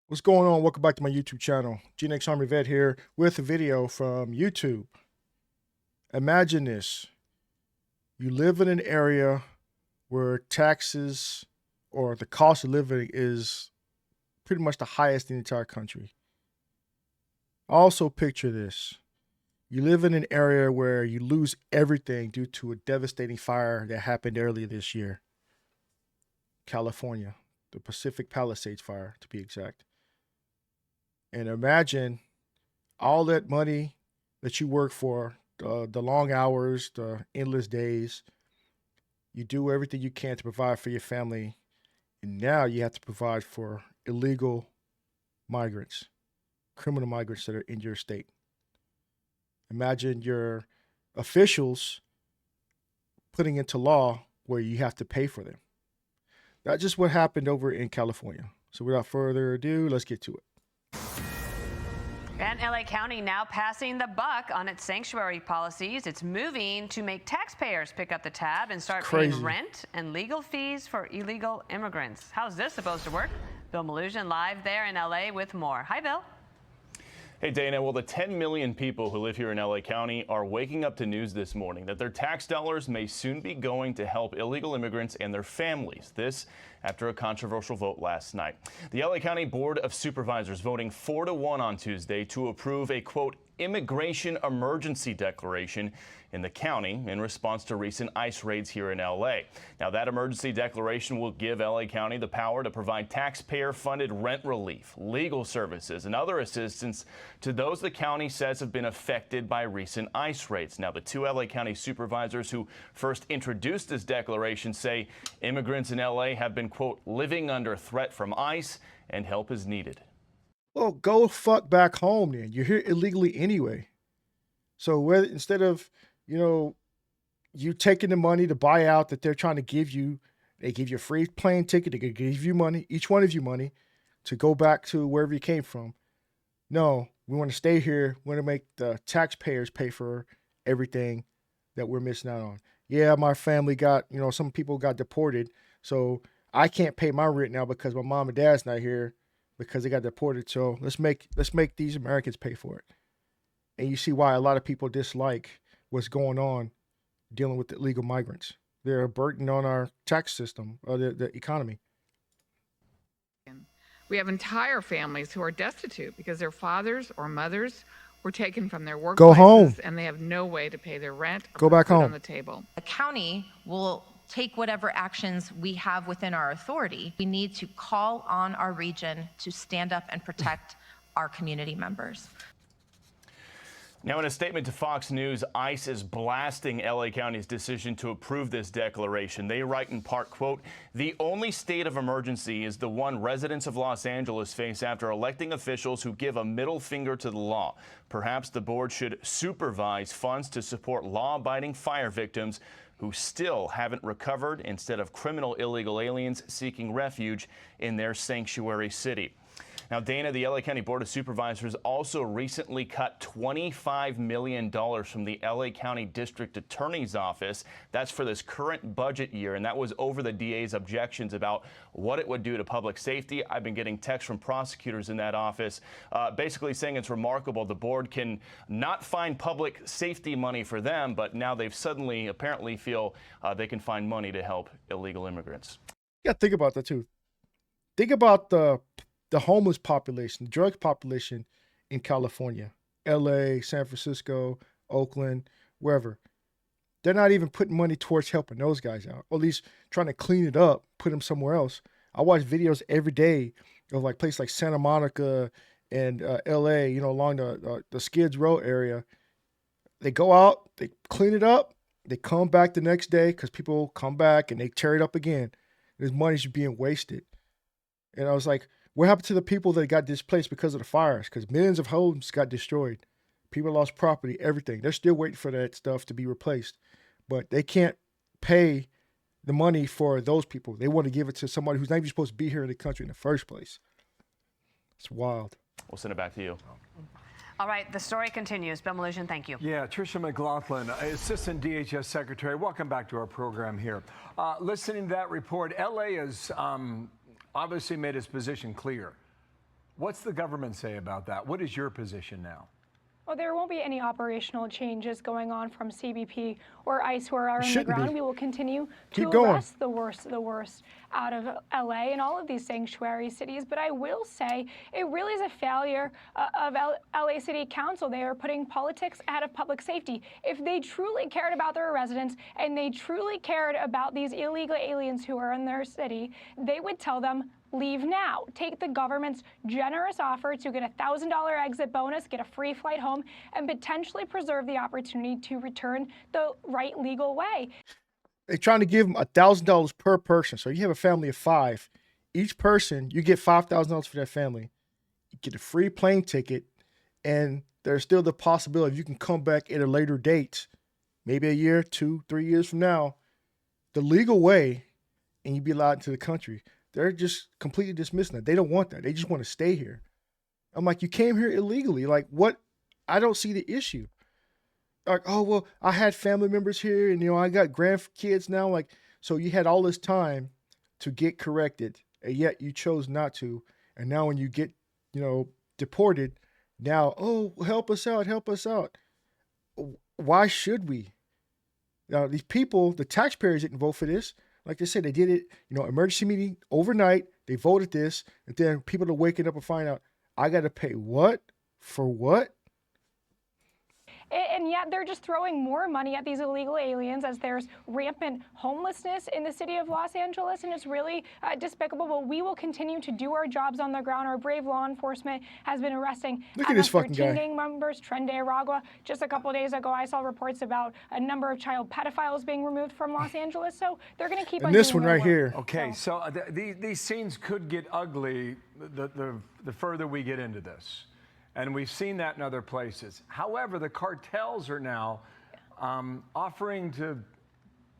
What's going on? Welcome back to my YouTube channel. GNX Army Vet here with a video from YouTube. Imagine this. You live in an area where taxes or the cost of living is pretty much the highest in the entire country. Also picture this. You live in an area where you lose everything due to a devastating fire that happened earlier this year. California, the Pacific Palisades fire to be exact. And imagine all that money that you work for, the long hours, the endless days. You do everything you can to provide for your family. And now you have to provide for illegal migrants, criminal migrants that are in your state. Imagine your officials putting into law where you have to pay for them. That's just what happened over in California. So without further ado, let's get to it. And LA County now passing the buck on its sanctuary policies. It's moving to make taxpayers pick up the tab and start paying rent and legal fees for illegal immigrants. How's this supposed to work? Bill Malusian live there in LA with more. Hi, Bill. Hey, Dana. Well, the 10 million people who live here in LA County are waking up to news this morning that their tax dollars may soon be going to help illegal immigrants and their families. This after a controversial vote last night. The LA County Board of Supervisors voting 4-1 on Tuesday to approve a, quote, immigration emergency declaration in the county in response to recent ICE raids here in LA. Now, that emergency declaration will give LA County the power to provide taxpayer-funded rent relief, legal services, and other assistance to those the county says have been affected by recent ICE raids. Now, the two LA County supervisors who first introduced this declaration say immigrants in LA have been, quote, living under threat from ICE and help is needed. Well, go fuck back home then. You're here illegally anyway. So whether instead of, you taking the money to buy out that they're trying to give you, they give you a free plane ticket, they give you money, each one of you money, to go back to wherever you came from. No, we want to stay here. We want to make the taxpayers pay for everything that we're missing out on. Yeah, my family got, some people got deported, so I can't pay my rent now because my mom and dad's not here, because they got deported. So let's make these Americans pay for it. And you see why a lot of people dislike what's going on dealing with illegal migrants. They're a burden on our tax system, or the economy. We have entire families who are destitute because their fathers or mothers were taken from their workplaces. Go home. And they have no way to pay their rent or go back home on the table. The county will take whatever actions we have within our authority. We need to call on our region to stand up and protect our community members. Now, in a statement to Fox News, ICE is blasting LA County's decision to approve this declaration. They write in part, quote, the only state of emergency is the one residents of Los Angeles face after electing officials who give a middle finger to the law. Perhaps the board should supervise funds to support law-abiding fire victims who still haven't recovered instead of criminal illegal aliens seeking refuge in their sanctuary city. Now, Dana, the LA County Board of Supervisors also recently cut $25 million from the LA County District Attorney's Office. That's for this current budget year, and that was over the DA's objections about what it would do to public safety. I've been getting texts from prosecutors in that office basically saying it's remarkable the board can not find public safety money for them, but now they've suddenly apparently feel they can find money to help illegal immigrants. Yeah, think about that too. Think about the homeless population, the drug population in California, LA, San Francisco, Oakland, wherever. They're not even putting money towards helping those guys out, or at least trying to clean it up, put them somewhere else. I watch videos every day of like places like Santa Monica and LA, along the Skids Row area. They go out, they clean it up, they come back the next day because people come back and they tear it up again. This money's being wasted. And I was like, what happened to the people that got displaced because of the fires? Because millions of homes got destroyed. People lost property, everything. They're still waiting for that stuff to be replaced. But they can't pay the money for those people. They want to give it to somebody who's not even supposed to be here in the country in the first place. It's wild. We'll send it back to you. All right, the story continues. Bill Malusian, thank you. Yeah, Tricia McLaughlin, Assistant DHS Secretary. Welcome back to our program here. Listening to that report, LA has obviously made its position clear. What's the government say about that? What is your position now? Well, there won't be any operational changes going on from CBP or ICE who are on the ground. We will continue to arrest the worst out of LA and all of these sanctuary cities. But I will say it really is a failure of LA City Council. They are putting politics ahead of public safety. If they truly cared about their residents and they truly cared about these illegal aliens who are in their city, they would tell them, leave now. Take the government's generous offer to get a $1,000 exit bonus, get a free flight home, and potentially preserve the opportunity to return the right legal way. They're trying to give them $1,000 per person. So you have a family of 5. Each person, you get $5,000 for that family. You get a free plane ticket, and there's still the possibility you can come back at a later date, maybe a year, 2, 3 years from now, the legal way, and you'd be allowed into the country. They're just completely dismissing that. They don't want that. They just want to stay here. I'm like, you came here illegally. Like, what? I don't see the issue. Like, oh, well, I had family members here and, I got grandkids now. Like, so you had all this time to get corrected, and yet you chose not to. And now when you get, deported, now, oh, help us out, help us out. Why should we? Now, these people, the taxpayers didn't vote for this. Like they said, they did it, emergency meeting overnight. They voted this, and then people are waking up and find out, I got to pay what? For what? And yet they're just throwing more money at these illegal aliens as there's rampant homelessness in the city of Los Angeles, and it's really despicable. But we will continue to do our jobs on the ground. Our brave law enforcement has been arresting gang members, Tren de Aragua. Just a couple of days ago, I saw reports about a number of child pedophiles being removed from Los Angeles. So they're going to keep on doing this one right here. Okay, so these scenes could get ugly the further we get into this. And we've seen that in other places. However, the cartels are now offering to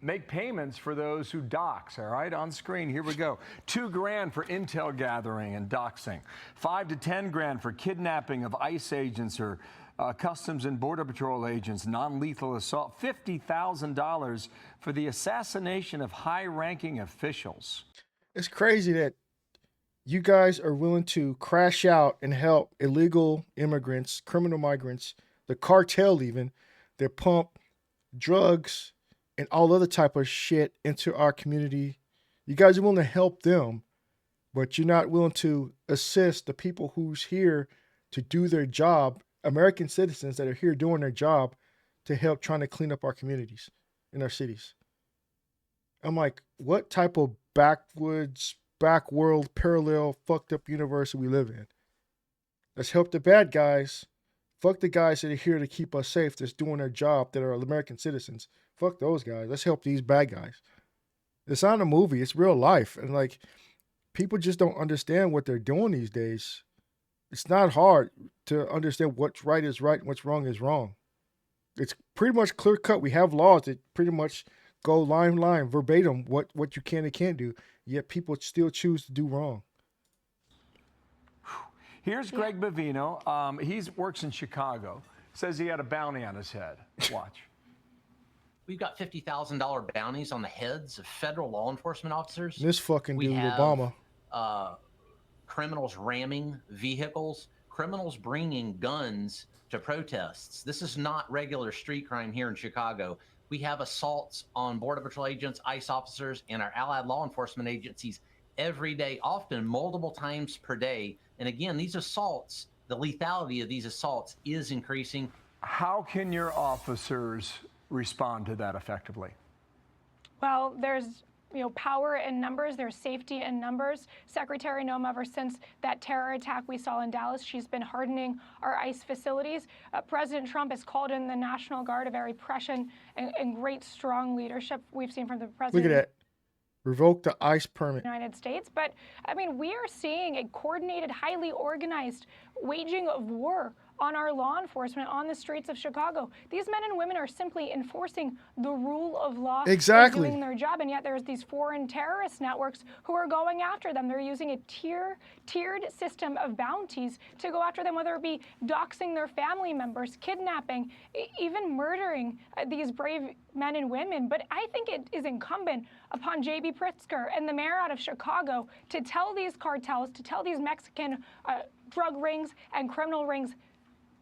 make payments for those who dox. All right, on screen, here we go. $2,000 for intel gathering and doxing. $5 to $10,000 for kidnapping of ICE agents or Customs and Border Patrol agents, non-lethal assault. $50,000 for the assassination of high-ranking officials. It's crazy that you guys are willing to crash out and help illegal immigrants, criminal migrants, the cartel even, that pump drugs and all other type of shit into our community. You guys are willing to help them, but you're not willing to assist the people who's here to do their job, American citizens that are here doing their job to help trying to clean up our communities in our cities. I'm like, what type of backwoods, back world, parallel, fucked up universe we live in? Let's help the bad guys. Fuck the guys that are here to keep us safe, that's doing their job, that are American citizens. Fuck those guys. Let's help these bad guys. It's not a movie. It's real life. And like, people just don't understand what they're doing these days. It's not hard to understand what's right is right and what's wrong is wrong. It's pretty much clear cut. We have laws that pretty much go line verbatim what you can and can't do. Yet people still choose to do wrong. Here's Greg Bavino. He works in Chicago. Says he had a bounty on his head. Watch. We've got $50,000 bounties on the heads of federal law enforcement officers. This fucking dude, Obama. Criminals ramming vehicles, criminals bringing guns to protests. This is not regular street crime here in Chicago. We have assaults on Border Patrol agents, ICE officers, and our allied law enforcement agencies every day, often multiple times per day. And again, these assaults, the lethality of these assaults is increasing. How can your officers respond to that effectively? Well, there's power in numbers. There's safety in numbers. Secretary Noem, ever since that terror attack we saw in Dallas, she's been hardening our ICE facilities. President Trump has called in the National Guard, a very prescient and great, strong leadership we've seen from the president. Look at that. Revoke the ICE permit. United States. But, we are seeing a coordinated, highly organized waging of war on our law enforcement on the streets of Chicago. These men and women are simply enforcing the rule of law. Exactly. Doing their job, and yet there's these foreign terrorist networks who are going after them. They're using a tiered system of bounties to go after them, whether it be doxing their family members, kidnapping, even murdering these brave men and women. But I think it is incumbent upon J.B. Pritzker and the mayor out of Chicago to tell these cartels, to tell these Mexican drug rings and criminal rings,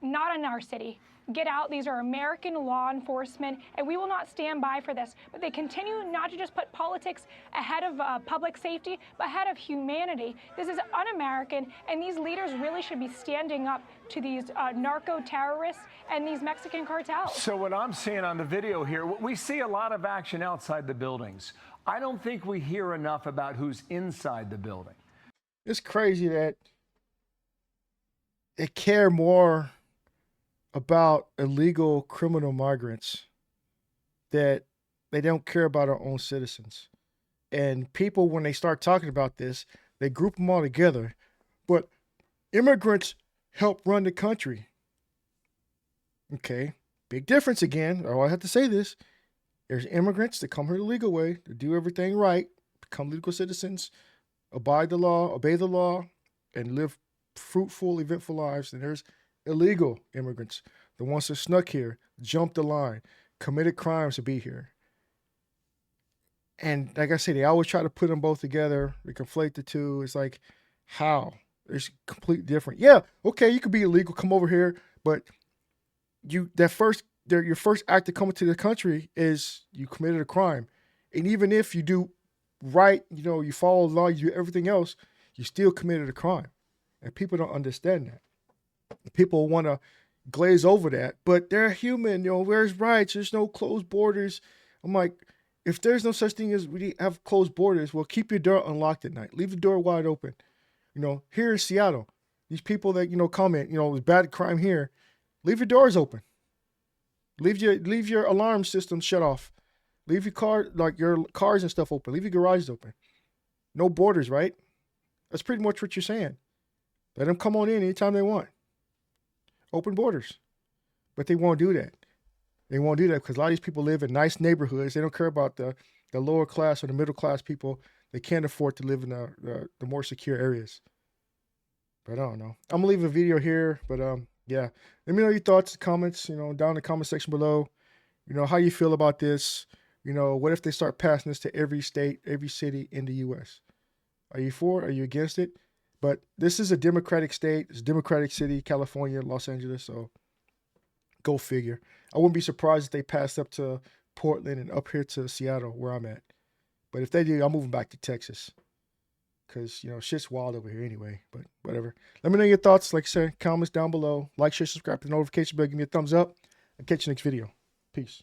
not in our city. Get out. These are American law enforcement, and we will not stand by for this. But they continue not to just put politics ahead of public safety, but ahead of humanity. This is un-American, and these leaders really should be standing up to these narco-terrorists and these Mexican cartels. So what I'm seeing on the video here, we see a lot of action outside the buildings. I don't think we hear enough about who's inside the building. It's crazy that they care more about illegal criminal migrants that they don't care about our own citizens. And people, when they start talking about this, they group them all together. But immigrants help run the country. Okay, big difference again. Oh, I have to say this. There's immigrants that come here the legal way, to do everything right, become legal citizens, abide the law, obey the law, and live fruitful, eventful lives. And there's illegal immigrants, the ones that snuck here, jumped the line, committed crimes to be here. And like I said, they always try to put them both together. They conflate the two. It's like, how? It's completely different. Yeah, okay, you could be illegal, come over here, but your first act of coming to the country is you committed a crime. And even if you do right, you follow the law, you do everything else, you still committed a crime. And people don't understand that. People want to glaze over that, but they're human. Where's rights? There's no closed borders. I'm like, if there's no such thing as we have closed borders, well, keep your door unlocked at night. Leave the door wide open. Here in Seattle, these people that, comment, there's bad crime here. Leave your doors open. Leave your alarm system shut off. Leave your cars and stuff open. Leave your garages open. No borders, right? That's pretty much what you're saying. Let them come on in anytime they want. Open borders. But they won't do that. They won't do that because a lot of these people live in nice neighborhoods. They don't care about the lower class or the middle class people. They can't afford to live in the more secure areas. But I don't know. I'm going to leave a video here. But yeah, let me know your thoughts, comments, down in the comment section below. How you feel about this. What if they start passing this to every state, every city in the U.S.? Are you for it? Are you against it? But this is a Democratic state. It's a Democratic city, California, Los Angeles. So go figure. I wouldn't be surprised if they passed up to Portland and up here to Seattle, where I'm at. But if they do, I'm moving back to Texas. Because, shit's wild over here anyway. But whatever. Let me know your thoughts. Like I said, comments down below. Like, share, subscribe to the notification bell. Give me a thumbs up. I'll catch you next video. Peace.